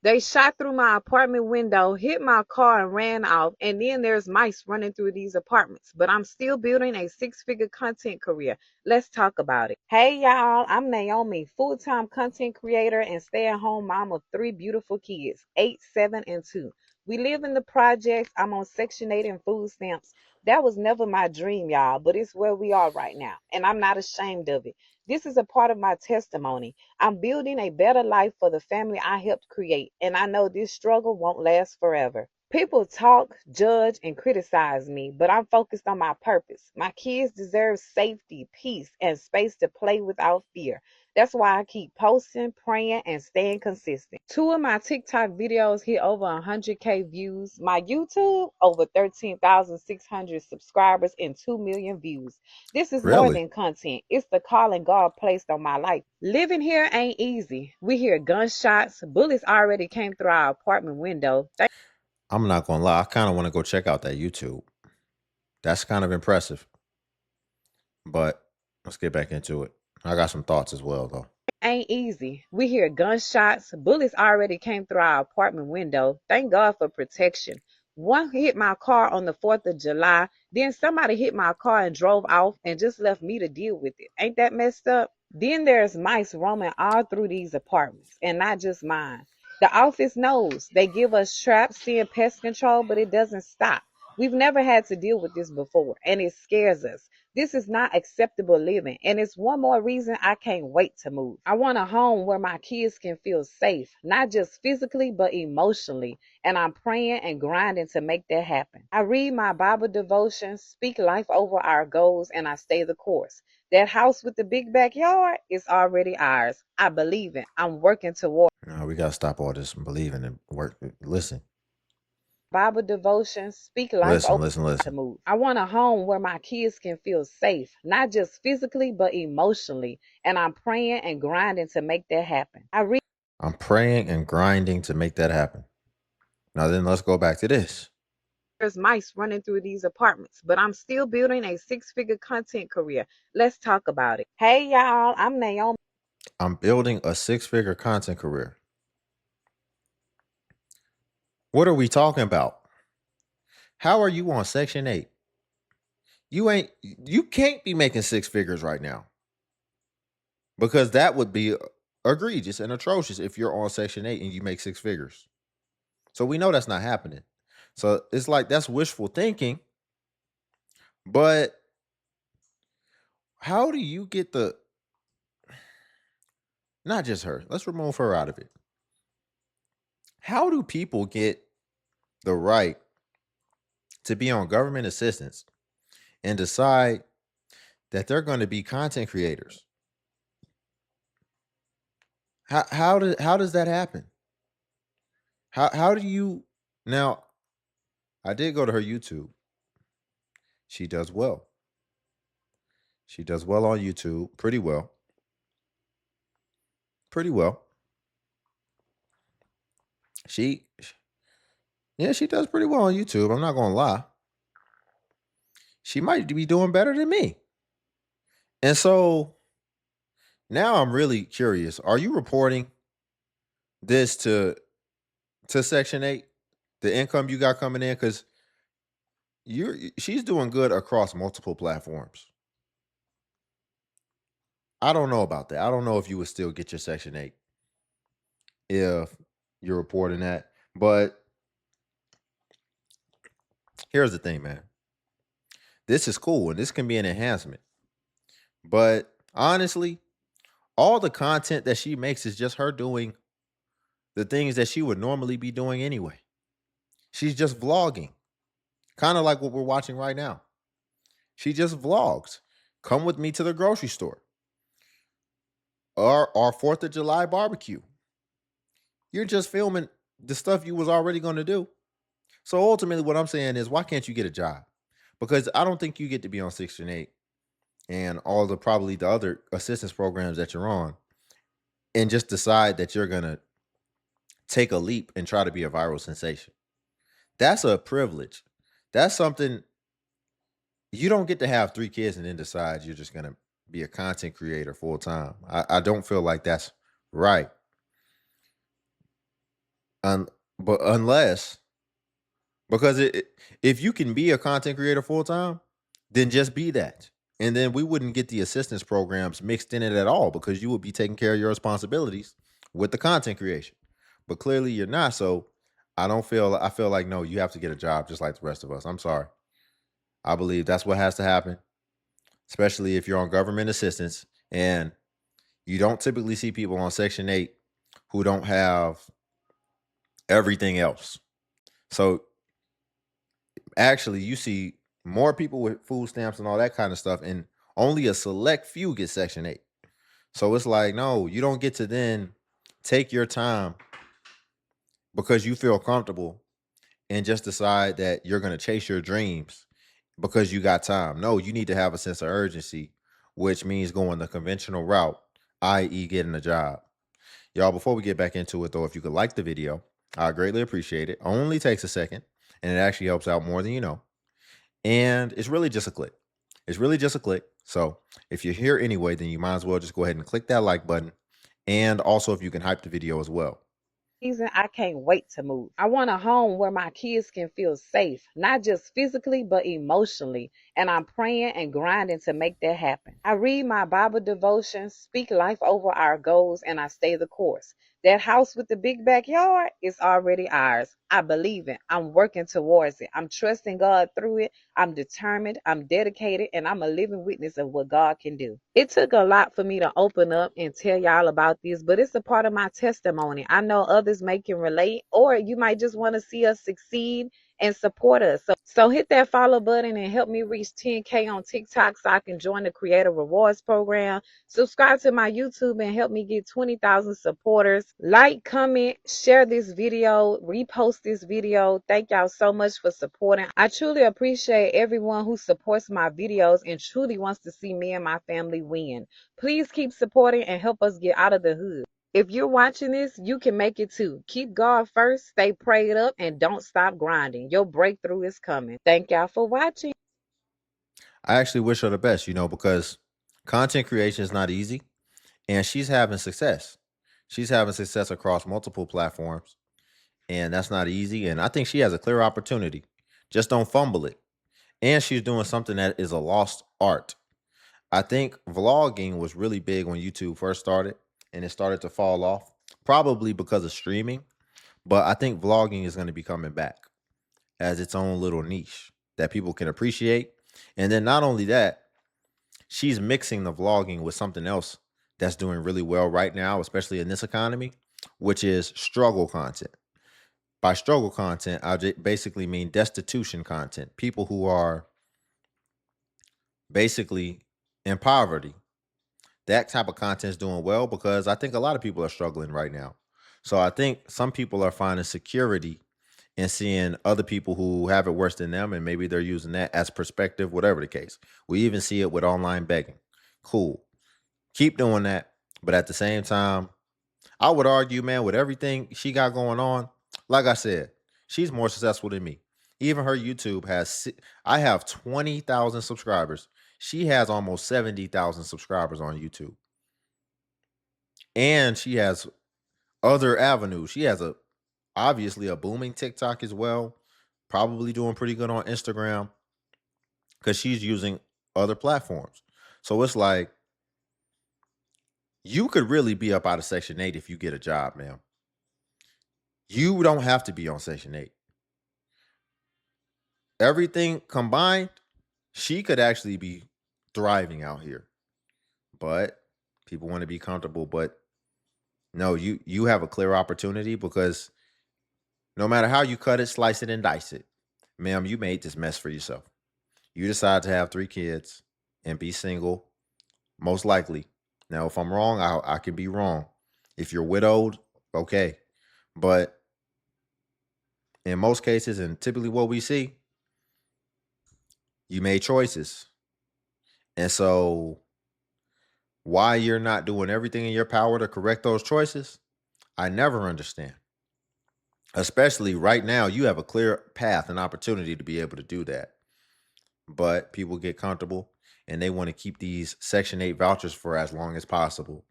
They shot through my apartment window, hit my car, and ran off. And then there's mice running through these apartments. But I'm still building a six-figure content career. Let's talk about it. Hey, y'all. I'm Naomi, full-time content creator and stay-at-home mom of three beautiful kids, 8, 7, and 2. We live in the projects. I'm on Section 8 and food stamps. That was never my dream, y'all, but it's where we are right now. And I'm not ashamed of it. This is a part of my testimony. I'm building a better life for the family I helped create, and I know this struggle won't last forever. People talk, judge, and criticize me, but I'm focused on my purpose. My kids deserve safety, peace, and space to play without fear. That's why I keep posting, praying, and staying consistent. Two of my TikTok videos hit over 100K views. My YouTube, over 13,600 subscribers and 2 million views. This is more Really? than content. It's the calling God placed on my life. Living here ain't easy. We hear gunshots. Bullets already came through our apartment window. I'm not gonna lie. I kind of want to go check out that YouTube. That's kind of impressive. But let's get back into it. I got some thoughts as well, though. Ain't easy. We hear gunshots. Bullets already came through our apartment window. Thank God for protection. One hit my car on the 4th of July. Then somebody hit my car and drove off and just left me to deal with it. Ain't that messed up? Then there's mice roaming all through these apartments, and not just mine. The office knows they give us traps, seeing pest control, but it doesn't stop. We've never had to deal with this before, and it scares us. This is not acceptable living, and it's one more reason I can't wait to move. I want a home where my kids can feel safe, not just physically, but emotionally. And I'm praying and grinding to make that happen. I read my Bible devotions, speak life over our goals, and I stay the course. That house with the big backyard is already ours. I believe it. I'm working toward No, we gotta stop all this believing and work. Listen, Bible devotions, speak life listen, over listen, to listen. move. I want a home where my kids can feel safe, not just physically, but emotionally. And I'm praying and grinding to make that happen. I read I'm praying and grinding to make that happen. Now then, let's go back to this. there's mice running through these apartments, but I'm still building a six-figure content career. Let's talk about it. Hey, y'all. I'm Naomi. I'm building a six-figure content career. What are we talking about? How are you on Section 8? You can't be making six figures right now because that would be egregious and atrocious if you're on Section 8 and you make six figures. So we know that's not happening. So it's like that's wishful thinking, but how do you get the not just her, let's remove her out of it. How do people get the right to be on government assistance and decide that they're going to be content creators? How does that happen? How do you now? I did go to her YouTube. She does well. She does well on YouTube, pretty well, pretty well. She, yeah, she does pretty well on YouTube. I'm not gonna lie. She might be doing better than me. And so now I'm really curious. Are you reporting this to Section 8? The income you got coming in? Because she's doing good across multiple platforms. I don't know about that. I don't know if you would still get your Section 8 if you're reporting that. But here's the thing, man. This is cool and this can be an enhancement. But honestly, all the content that she makes is just her doing the things that she would normally be doing anyway. She's just vlogging, kind of like what we're watching right now. She just vlogs. Come with me to the grocery store or our 4th of July barbecue. You're just filming the stuff you was already going to do. So ultimately, what I'm saying is, why can't you get a job? Because I don't think you get to be on Section 8 and all the probably the other assistance programs that you're on and just decide that you're going to take a leap and try to be a viral sensation. That's a privilege. That's something you don't get to have 3 kids and then decide you're just going to be a content creator full time. I don't feel like that's right. Un- but unless because if you can be a content creator full time, then just be that. And then we wouldn't get the assistance programs mixed in it at all because you would be taking care of your responsibilities with the content creation. But clearly you're not. So I feel like no, you have to get a job just like the rest of us. I'm sorry. I believe that's what has to happen, especially if you're on government assistance and you don't typically see people on Section 8 who don't have everything else. So actually, you see more people with food stamps and all that kind of stuff, and only a select few get Section 8. So it's like, no, you don't get to then take your time because you feel comfortable and just decide that you're going to chase your dreams because you got time. No, you need to have a sense of urgency, which means going the conventional route, i.e., getting a job. Y'all, before we get back into it, though, if you could like the video, I greatly appreciate it. Only takes a second, and it actually helps out more than you know. And it's really just a click. It's really just a click. So if you're here anyway, then you might as well just go ahead and click that like button. And also, if you can hype the video as well. Season, I can't wait to move. I want a home where my kids can feel safe, not just physically, but emotionally. And I'm praying and grinding to make that happen. I read my Bible devotions, speak life over our goals, and I stay the course. That house with the big backyard is already ours. I believe it. I'm working towards it. I'm trusting God through it. I'm determined. I'm dedicated, and I'm a living witness of what God can do. It took a lot for me to open up and tell y'all about this, but it's a part of my testimony. I know others may can relate, or you might just want to see us succeed and support us. So hit that follow button and help me reach 10K on TikTok so I can join the Creator Rewards program. Subscribe to my YouTube and help me get 20,000 supporters. Like, comment, share this video, repost this video. Thank y'all so much for supporting. I truly appreciate everyone who supports my videos and truly wants to see me and my family win. Please keep supporting and help us get out of the hood. If you're watching this, you can make it too. Keep God first, stay prayed up, and don't stop grinding. Your breakthrough is coming. Thank y'all for watching. I actually wish her the best, because content creation is not easy and she's having success. She's having success across multiple platforms and that's not easy. And I think she has a clear opportunity. Just don't fumble it. And she's doing something that is a lost art. I think vlogging was really big when YouTube first started and it started to fall off, probably because of streaming. But I think vlogging is going to be coming back as its own little niche that people can appreciate. And then not only that, she's mixing the vlogging with something else that's doing really well right now, especially in this economy, which is struggle content. By struggle content, I basically mean destitution content, people who are basically in poverty. That type of content is doing well because I think a lot of people are struggling right now. So I think some people are finding security in seeing other people who have it worse than them, and maybe they're using that as perspective, whatever the case. We even see it with online begging. Cool. Keep doing that. But at the same time, I would argue, man, with everything she got going on, like I said, she's more successful than me. Even her YouTube I have 20,000 subscribers. She has almost 70,000 subscribers on YouTube. And she has other avenues. She has obviously a booming TikTok as well. Probably doing pretty good on Instagram because she's using other platforms. So it's like you could really be up out of Section 8 if you get a job, man. You don't have to be on Section 8. Everything combined, she could actually be thriving out here. But people want to be comfortable. But no, you have a clear opportunity because no matter how you cut it, slice it, and dice it, ma'am, you made this mess for yourself. You decide to have 3 kids and be single, most likely. Now, if I'm wrong, I can be wrong. If you're widowed, okay. But in most cases, and typically what we see, you made choices. And so, why you're not doing everything in your power to correct those choices, I never understand. Especially right now, you have a clear path and opportunity to be able to do that. But people get comfortable and they want to keep these Section 8 vouchers for as long as possible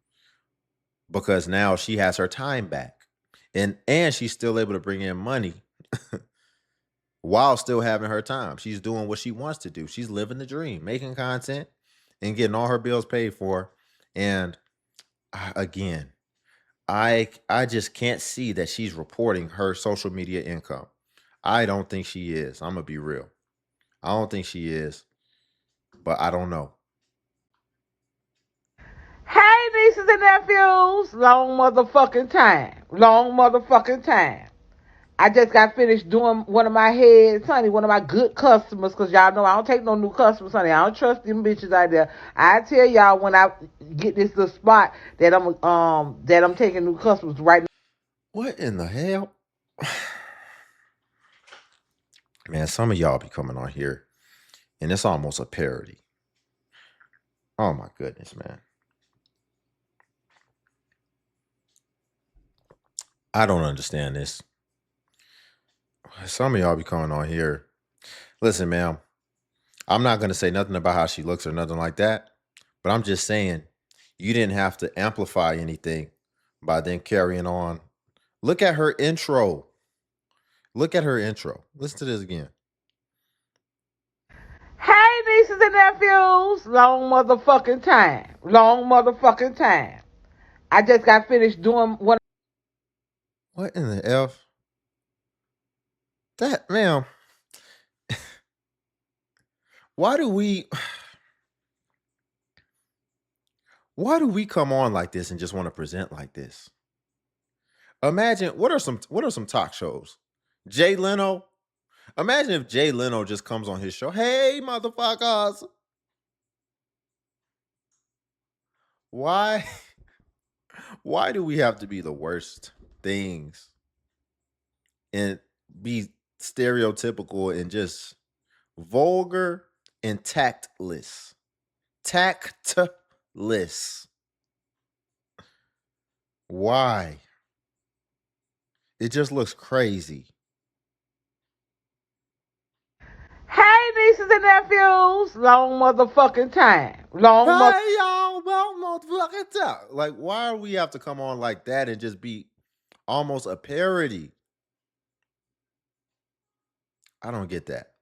because now she has her time back. And she's still able to bring in money while still having her time. She's doing what she wants to do. She's living the dream, making content and getting all her bills paid for. And again, I just can't see that she's reporting her social media income. I don't think she is. I'm gonna be real. I don't think she is, but I don't know. Hey, nieces and nephews. Long motherfucking time. Long motherfucking time. I just got finished doing one of my heads, honey, one of my good customers, because y'all know I don't take no new customers, honey. I don't trust them bitches out there. I tell y'all when I get this little spot that I'm taking new customers right now. What in the hell? Man, some of y'all be coming on here and it's almost a parody. Oh my goodness, man. I don't understand this. Some of y'all be coming on here. Listen, ma'am, I'm not going to say nothing about how she looks or nothing like that, but I'm just saying you didn't have to amplify anything by then carrying on. Look at her intro. Look at her intro. Listen to this again. Hey, nieces and nephews. Long motherfucking time. Long motherfucking time. I just got finished doing one. What in the F? That, ma'am, why do we why do we come on like this and just want to present like this? Imagine what are some talk shows? Jay Leno. Imagine if Jay Leno just comes on his show. Hey, motherfuckers. Why why do we have to be the worst things and be stereotypical and just vulgar and tactless? Tactless. Why? It just looks crazy. Hey, nieces and nephews. Long motherfucking time. Long mother. Hey y'all, well, motherfucking talk. Like, why do we have to come on like that and just be almost a parody? I don't get that.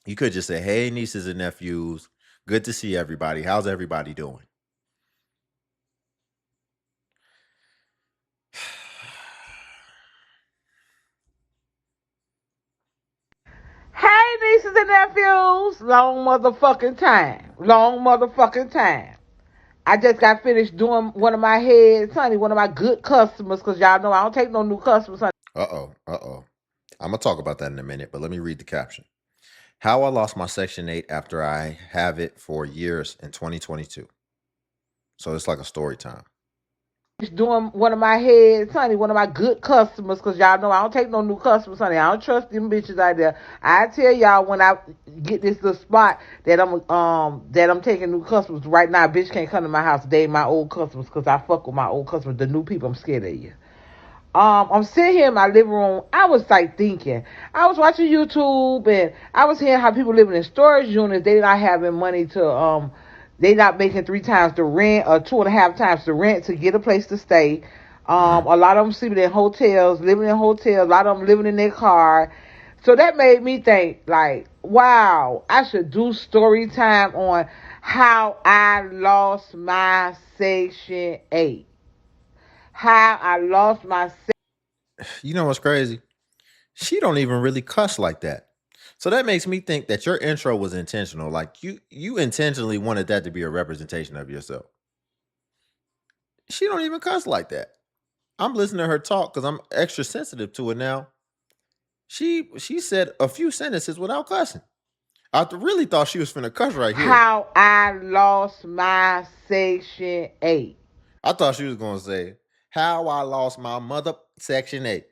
You could just say, "Hey, nieces and nephews, good to see everybody. How's everybody doing?" Hey, nieces and nephews. Long motherfucking time. Long motherfucking time. I just got finished doing one of my heads, honey, one of my good customers, because y'all know I don't take no new customers, honey. Uh oh. I'm gonna talk about that in a minute, but let me read the caption. How I lost my Section 8 after I have it for years in 2022. So it's like a story time. Doing one of my heads, honey, one of my good customers, because y'all know I don't take no new customers, honey. I don't trust them bitches out there. I tell y'all when I get this little spot that I'm taking new customers right now. Bitch can't come to my house. They ain't my old customers because I fuck with my old customers. The new people, I'm scared of you. I'm sitting here in my living room. I was like thinking. I was watching YouTube and I was hearing how people living in storage units. They not having money to. They not making 3 times the rent or 2.5 times the rent to get a place to stay. Mhm. A lot of them sleeping in hotels, living in hotels. A lot of them living in their car. So that made me think, like, wow, I should do story time on how I lost my Section 8. How I lost my. You know what's crazy? She don't even really cuss like that. So that makes me think that your intro was intentional. Like you intentionally wanted that to be a representation of yourself. She don't even cuss like that. I'm listening to her talk because I'm extra sensitive to it now. She said a few sentences without cussing. Really thought she was finna cuss right here. How I lost my Section 8. I thought she was gonna say how I lost my mother Section 8.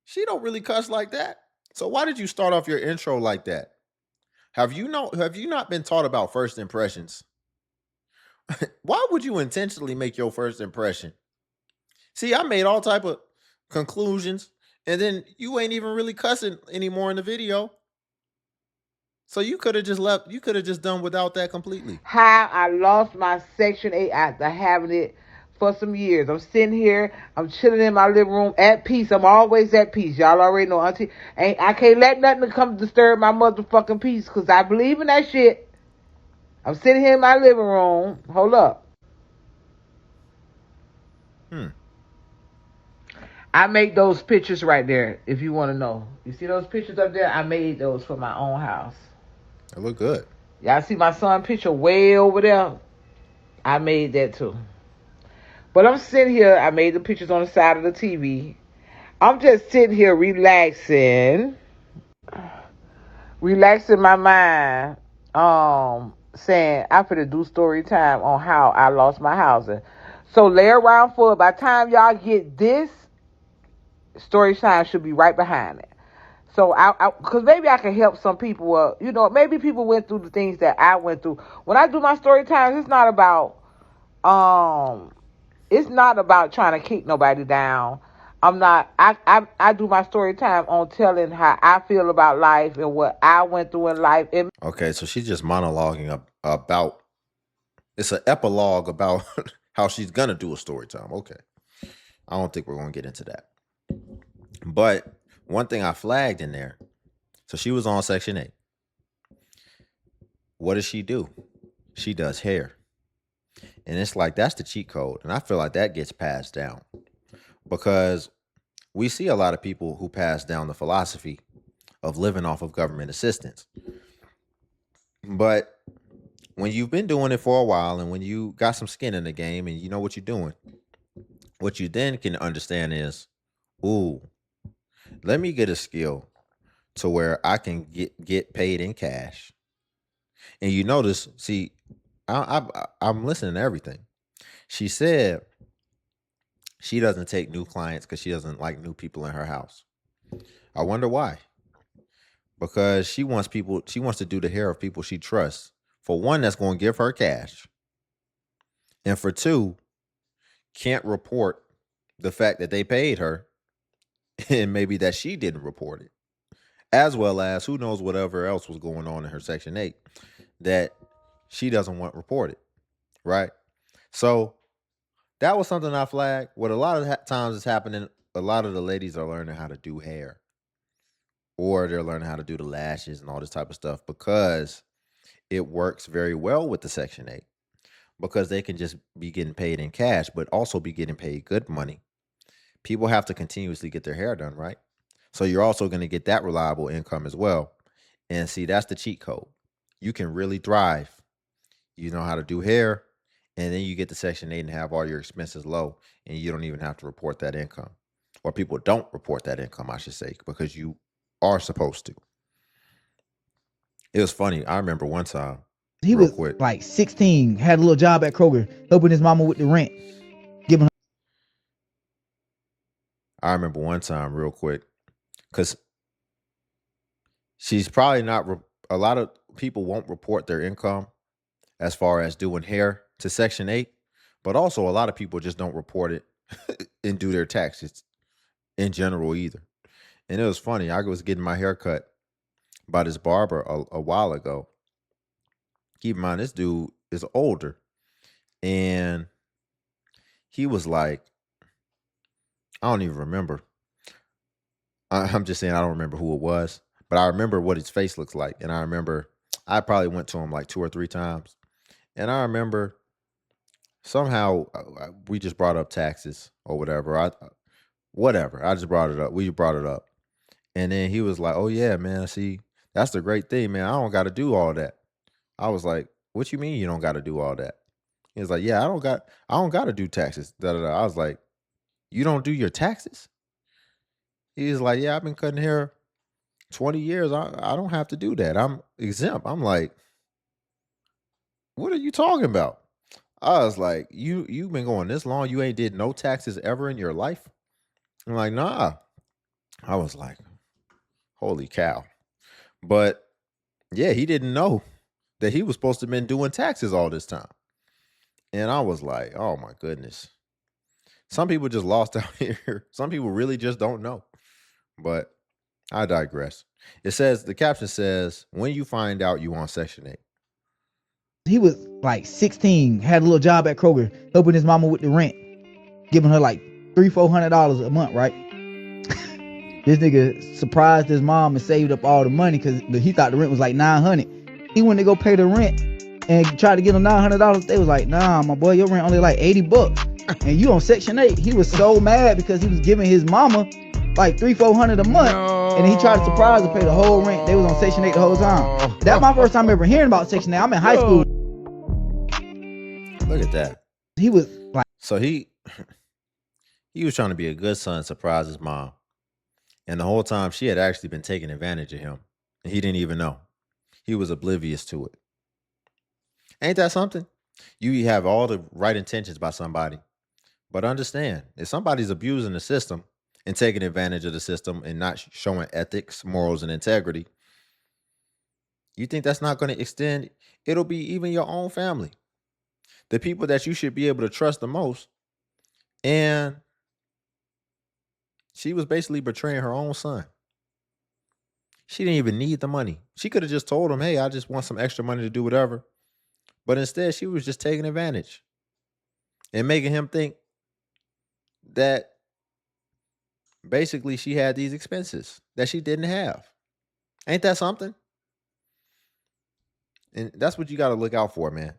She don't really cuss like that. So why did you start off your intro like that? Have you not been taught about first impressions? Why would you intentionally make your first impression? See, I made all type of conclusions, and then you ain't even really cussing anymore in the video. So you could have just left. You could have just done without that completely. How I lost my Section 8 after having it for some years. I'm sitting here, I'm chilling in my living room at peace. I'm always at peace. Y'all already know, auntie. I can't let nothing come disturb my motherfucking peace because I believe in that shit. I'm sitting here in my living room. Hold up. Hmm. I make those pictures right there if you want to know. You see those pictures up there? I made those for my own house. It look good. Y'all see my son picture way over there? I made that too. But I'm sitting here. I made the pictures on the side of the TV. I'm just sitting here relaxing my mind. Saying I'm finna do story time on how I lost my housing. So lay around for by the time y'all get this, story time should be right behind it. So cause maybe I can help some people. Maybe people went through the things that I went through. When I do my story times, um, it's not about trying to kick nobody down. I'm not. I do my story time on telling how I feel about life and what I went through in life. Okay, so she's just monologuing about. It's an epilogue about how she's gonna do a story time. Okay, I don't think we're gonna get into that. But one thing I flagged in there. So she was on Section 8. What does she do? She does hair. And it's like that's the cheat code. And I feel like that gets passed down because we see a lot of people who pass down the philosophy of living off of government assistance. But when you've been doing it for a while and when you got some skin in the game and you know what you're doing, what you then can understand is, ooh, let me get a skill to where I can get paid in cash. And you notice, see, I'm listening to everything. She said she doesn't take new clients because she doesn't like new people in her house. I wonder why. Because she wants to do the hair of people she trusts. For one, that's going to give her cash. And for two, can't report the fact that they paid her and maybe that she didn't report it. As well as who knows whatever else was going on in her Section 8 that she doesn't want reported. Right? So that was something I flagged. What a lot of times is happening, a lot of the ladies are learning how to do hair or they're learning how to do the lashes and all this type of stuff because it works very well with the Section 8 because they can just be getting paid in cash, but also be getting paid good money. People have to continuously get their hair done, right? So you're also going to get that reliable income as well. And see, that's the cheat code. You can really thrive. You know how to do hair, and then you get to Section 8 and have all your expenses low, and you don't even have to report that income. Or people don't report that income, I should say, because you are supposed to. It was funny. I remember one time, He real was quick. like 16, had a little job at Kroger, helping his mama with the rent, giving I remember one time, real quick, because she's probably not. A lot of people won't report their income as far as doing hair to Section 8, but also a lot of people just don't report it and do their taxes in general either. And it was funny. I was getting my hair cut by this barber a while ago. Keep in mind, this dude is older, and he was like, I don't even remember. I'm just saying I don't remember who it was, but I remember what his face looks like, and I remember I probably went to him like 2 or 3 times, and I remember somehow we just brought up taxes or whatever. Whatever. I just brought it up. We brought it up, and then he was like, "Oh yeah, man. See, that's the great thing, man. I don't got to do all that." I was like, "What you mean you don't got to do all that?" He was like, "Yeah, I don't got to do taxes." Da, da, da. I was like, "You don't do your taxes?" He's like, "Yeah, I've been cutting hair 20 years. I don't have to do that. I'm exempt." I'm like, "What are you talking about?" I was like, you've been going this long, you ain't did no taxes ever in your life?" I'm like, "Nah." I was like, holy cow. But yeah, he didn't know that he was supposed to have been doing taxes all this time. And I was like, oh my goodness. Some people just lost out here. Some people really just don't know. But I digress. The caption says, when you find out you on Section 8. he was like 16, had a little job at Kroger, helping his mama with the rent, giving her like $300-400 a month, right? This nigga surprised his mom and saved up all the money because he thought the rent was like $900. He went to go pay the rent and tried to get him $900. They was like, nah, my boy, your rent only like $80, and you on Section 8. He was so mad because he was giving his mama like $300-400 a month, and he tried to surprise her, pay the whole rent. They was on Section 8 the whole time. That's my first time ever hearing about Section 8. I'm in high school. Look at that. He was like, So he was trying to be a good son, surprise his mom. And the whole time she had actually been taking advantage of him. And he didn't even know. He was oblivious to it. Ain't that something? You have all the right intentions by somebody. But understand, if somebody's abusing the system and taking advantage of the system and not showing ethics, morals, and integrity, you think that's not going to extend? It'll be even your own family. The people that you should be able to trust the most. And she was basically betraying her own son. She didn't even need the money. She could have just told him, hey, I just want some extra money to do whatever. But instead, she was just taking advantage and making him think that basically she had these expenses that she didn't have. Ain't that something? And that's what you got to look out for, man.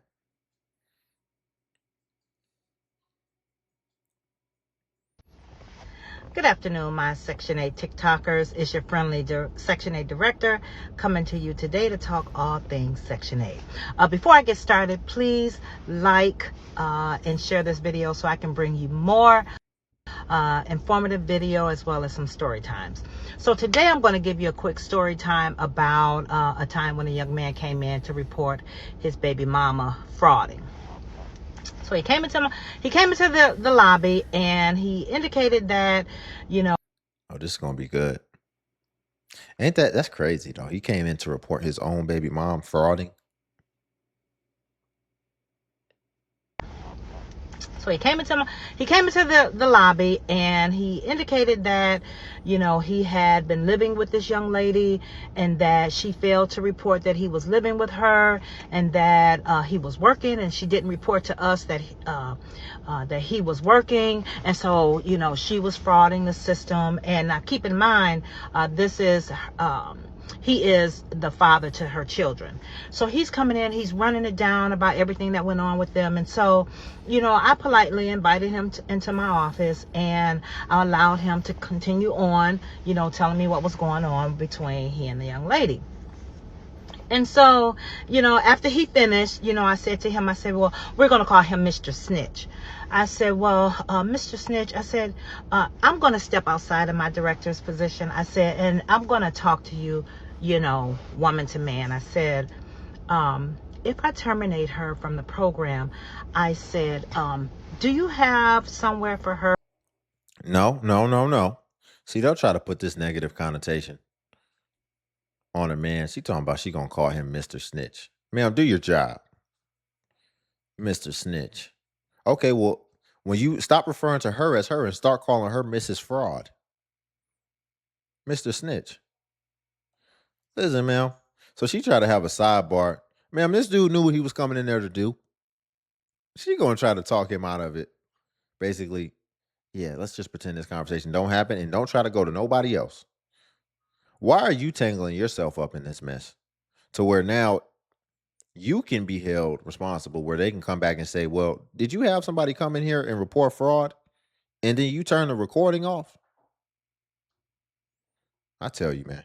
Good afternoon, my Section 8 TikTokers. It's your friendly Section 8 director coming to you today to talk all things Section 8. Before I get started, please like and share this video so I can bring you more informative video as well as some story times. So today I'm going to give you a quick story time about a time when a young man came in to report his baby mama frauding. So he came into the lobby and he indicated that, oh, this is gonna be good. That's crazy though. He came in to report his own baby mom frauding. So he came into the lobby and he indicated that, he had been living with this young lady and that she failed to report that he was living with her, and that he was working, and she didn't report to us that he was working. And so, she was frauding the system. And now keep in mind, he is the father to her children. So he's coming in, he's running it down about everything that went on with them. And so, I politely invited him into my office, and I allowed him to continue on, telling me what was going on between he and the young lady. And so, after he finished, I said to him, well, we're going to call him Mr. Snitch. I said, well, Mr. Snitch, I said, I'm going to step outside of my director's position. I said, and I'm going to talk to you, woman to man. I said, if I terminate her from the program, I said, do you have somewhere for her? No. See, they'll try to put this negative connotation on a man. She talking about she gonna call him Mr. Snitch. Ma'am, do your job. Mr. Snitch. Okay, well, when you stop referring to her as her and start calling her Mrs. Fraud. Mr. Snitch. Listen, ma'am. So she tried to have a sidebar. Ma'am, this dude knew what he was coming in there to do. She gonna try to talk him out of it. Basically, yeah, let's just pretend this conversation don't happen and don't try to go to nobody else. Why are you tangling yourself up in this mess to where now you can be held responsible, where they can come back and say, well, did you have somebody come in here and report fraud? And then you turn the recording off? I tell you, man.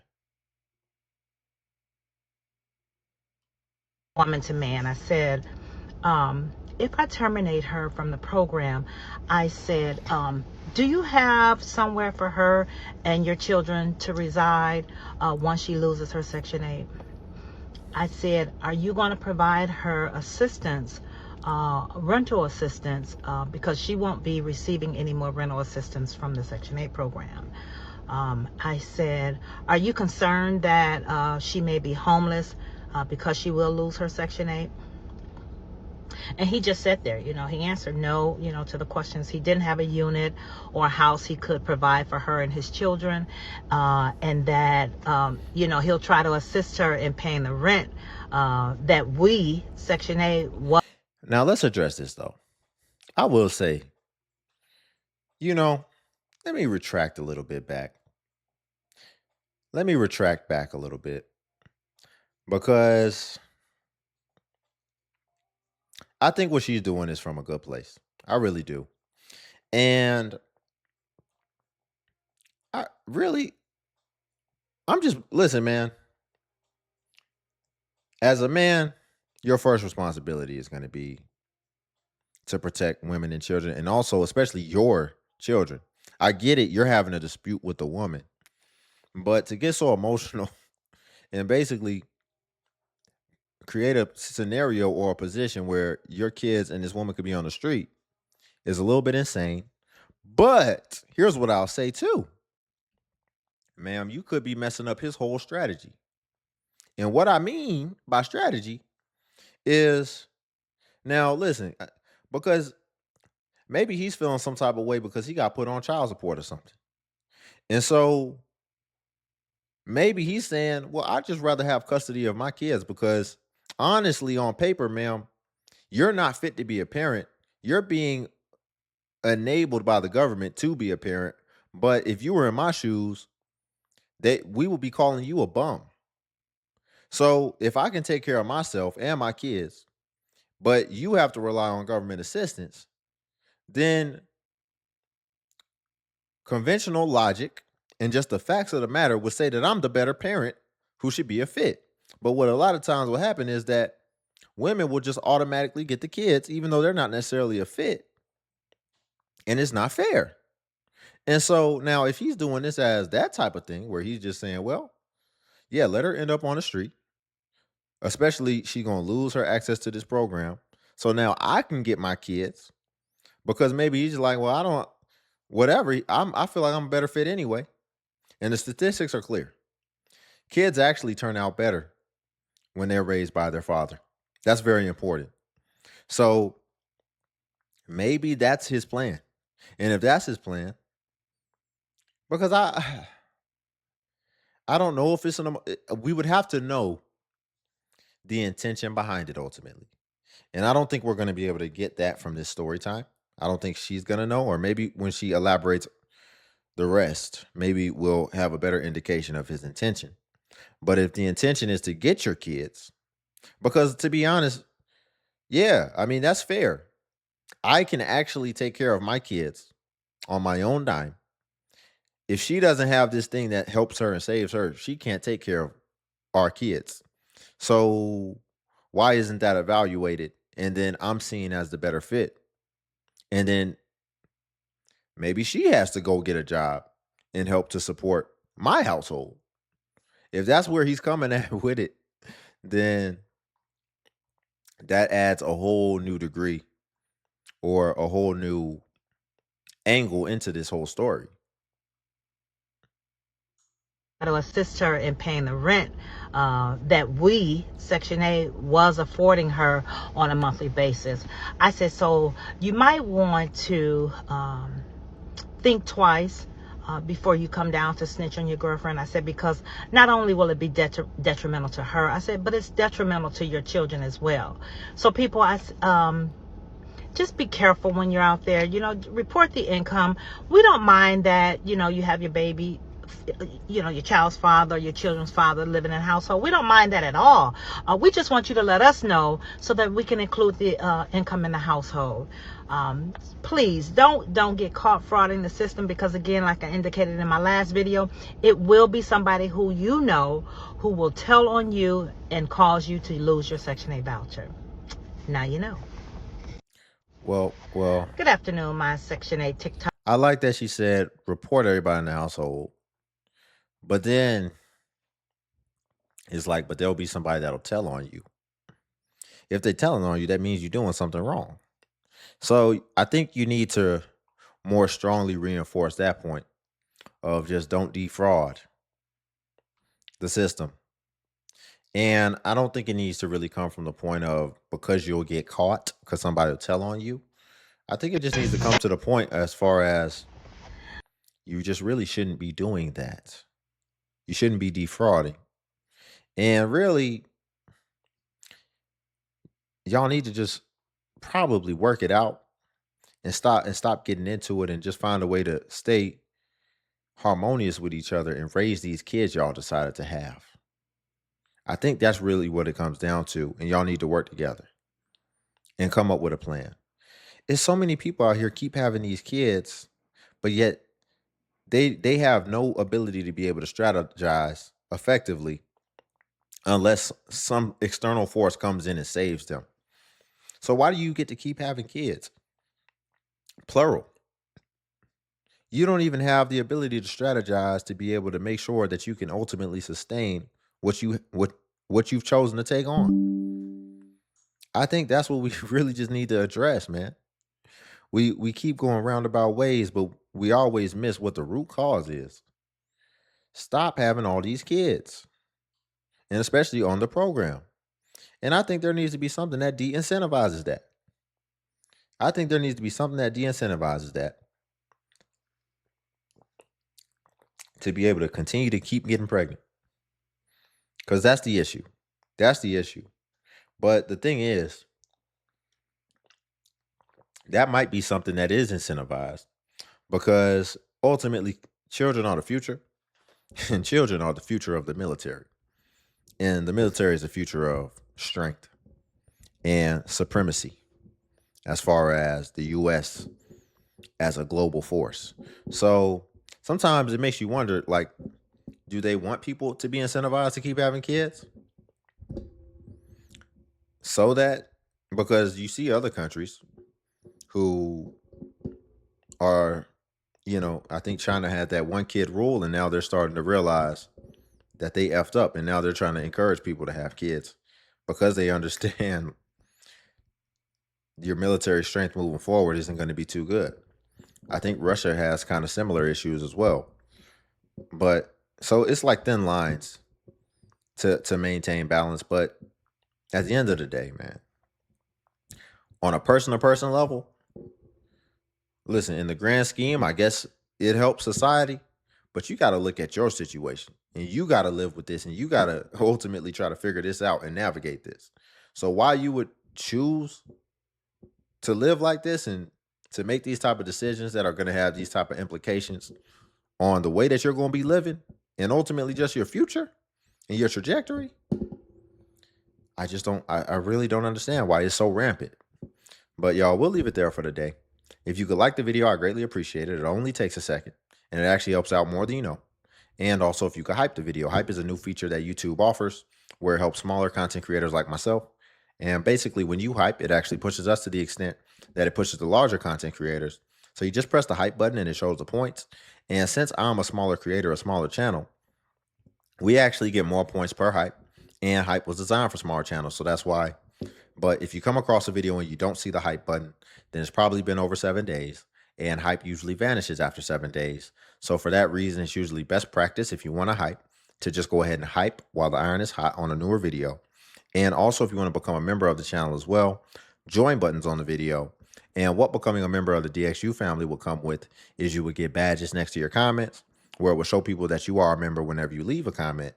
Woman to man. I said, if I terminate her from the program, I said, do you have somewhere for her and your children to reside once she loses her Section 8? I said, are you going to provide her assistance, rental assistance, because she won't be receiving any more rental assistance from the Section 8 program? I said, are you concerned that she may be homeless because she will lose her Section 8? And he just sat there, he answered no, to the questions. He didn't have a unit or a house he could provide for her and his children. And that, he'll try to assist her in paying the rent that we, Section 8, Now let's address this though. I will say, You know, let me retract a little bit back. Let me retract back a little bit because I think what she's doing is from a good place. I really do. And I really, I'm just, listen, man, as a man, your first responsibility is going to be to protect women and children, and also, especially your children. I get it. You're having a dispute with a woman, but to get so emotional and basically create a scenario or a position where your kids and this woman could be on the street is a little bit insane. But here's what I'll say too, ma'am, you could be messing up his whole strategy. And what I mean by strategy is, now listen, because maybe he's feeling some type of way because he got put on child support or something. And so maybe he's saying, well, I'd just rather have custody of my kids because honestly, on paper, ma'am, you're not fit to be a parent. You're being enabled by the government to be a parent. But if you were in my shoes, we would be calling you a bum. So if I can take care of myself and my kids, but you have to rely on government assistance, then conventional logic and just the facts of the matter would say that I'm the better parent who should be a fit. But what a lot of times will happen is that women will just automatically get the kids, even though they're not necessarily a fit. And it's not fair. And so now, if he's doing this as that type of thing, where he's just saying, well, yeah, let her end up on the street, especially she's going to lose her access to this program. So now I can get my kids because maybe he's just like, well, I don't, whatever. I feel like I'm a better fit anyway. And the statistics are clear. Kids actually turn out better when they're raised by their father. That's very important. So maybe that's his plan. And if that's his plan, because I don't know if we would have to know the intention behind it ultimately. And I don't think we're going to be able to get that from this story time. I don't think she's going to know, or maybe when she elaborates the rest, maybe we'll have a better indication of his intention. But if the intention is to get your kids, because to be honest, yeah, I mean, that's fair. I can actually take care of my kids on my own dime. If she doesn't have this thing that helps her and saves her, she can't take care of our kids. So why isn't that evaluated? And then I'm seen as the better fit. And then maybe she has to go get a job and help to support my household. If that's where he's coming at with it, then that adds a whole new degree or a whole new angle into this whole story. To assist her in paying the rent that we, Section 8, was affording her on a monthly basis. I said, so you might want to think twice before you come down to snitch on your girlfriend. I said, because not only will it be detrimental to her, I said, but it's detrimental to your children as well. So people, just be careful when you're out there. Report the income. We don't mind that, you have your baby, your child's father, your children's father living in a household. We don't mind that at all. We just want you to let us know so that we can include the income in the household. Please don't get caught frauding the system, because again, like I indicated in my last video, it will be somebody who who will tell on you and cause you to lose your Section 8 voucher. Now you know. Well, Good afternoon, my Section 8 TikTok. I like that she said report everybody in the household. But then it's like, but there'll be somebody that'll tell on you. If they're telling on you, that means you're doing something wrong. So I think you need to more strongly reinforce that point of just don't defraud the system. And I don't think it needs to really come from the point of because you'll get caught because somebody will tell on you. I think it just needs to come to the point as far as you just really shouldn't be doing that. You shouldn't be defrauding. And really, y'all need to just probably work it out and stop getting into it and just find a way to stay harmonious with each other and raise these kids y'all decided to have. I think that's really what it comes down to, and y'all need to work together and come up with a plan. It's so many people out here keep having these kids, but yet they have no ability to be able to strategize effectively unless some external force comes in and saves them. So why do you get to keep having kids? Plural. You don't even have the ability to strategize to be able to make sure that you can ultimately sustain what you've chosen to take on. I think that's what we really just need to address, man. We keep going roundabout ways, but we always miss what the root cause is. Stop having all these kids, and especially on the program. And I think there needs to be something that de-incentivizes that. I think there needs to be something that de-incentivizes that to be able to continue to keep getting pregnant. Because that's the issue. That's the issue. But the thing is, that might be something that is incentivized because ultimately children are the future and children are the future of the military. And the military is the future of strength and supremacy as far as the U.S. as a global force. So sometimes it makes you wonder, like, do they want people to be incentivized to keep having kids? So that, because you see other countries who are, I think China had that one kid rule, and now they're starting to realize that they effed up, and now they're trying to encourage people to have kids because they understand your military strength moving forward isn't going to be too good. I think Russia has kind of similar issues as well. But so it's like thin lines to maintain balance. But at the end of the day, man, on a person to person level, listen, in the grand scheme, I guess it helps society, but you got to look at your situation and you got to live with this and you got to ultimately try to figure this out and navigate this. So why you would choose to live like this and to make these type of decisions that are going to have these type of implications on the way that you're going to be living and ultimately just your future and your trajectory, I really don't understand why it's so rampant. But y'all, we'll leave it there for the day. If you could like the video, I greatly appreciate it. It only takes a second and it actually helps out more than you know. And also, if you could hype the video, hype is a new feature that YouTube offers where it helps smaller content creators like myself. And basically, when you hype, it actually pushes us to the extent that it pushes the larger content creators. So you just press the hype button and it shows the points. And since I'm a smaller creator, a smaller channel, we actually get more points per hype. And hype was designed for smaller channels, so that's why. But if you come across a video and you don't see the hype button, then it's probably been over 7 days. And hype usually vanishes after 7 days. So for that reason, it's usually best practice if you want to hype to just go ahead and hype while the iron is hot on a newer video. And also, if you want to become a member of the channel as well, join buttons on the video. And what becoming a member of the DXU family will come with is you would get badges next to your comments where it will show people that you are a member whenever you leave a comment,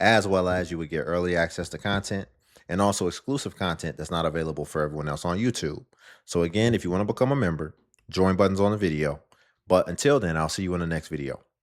as well as you would get early access to content and also exclusive content that's not available for everyone else on YouTube. So again, if you want to become a member, join buttons on the video. But until then, I'll see you in the next video.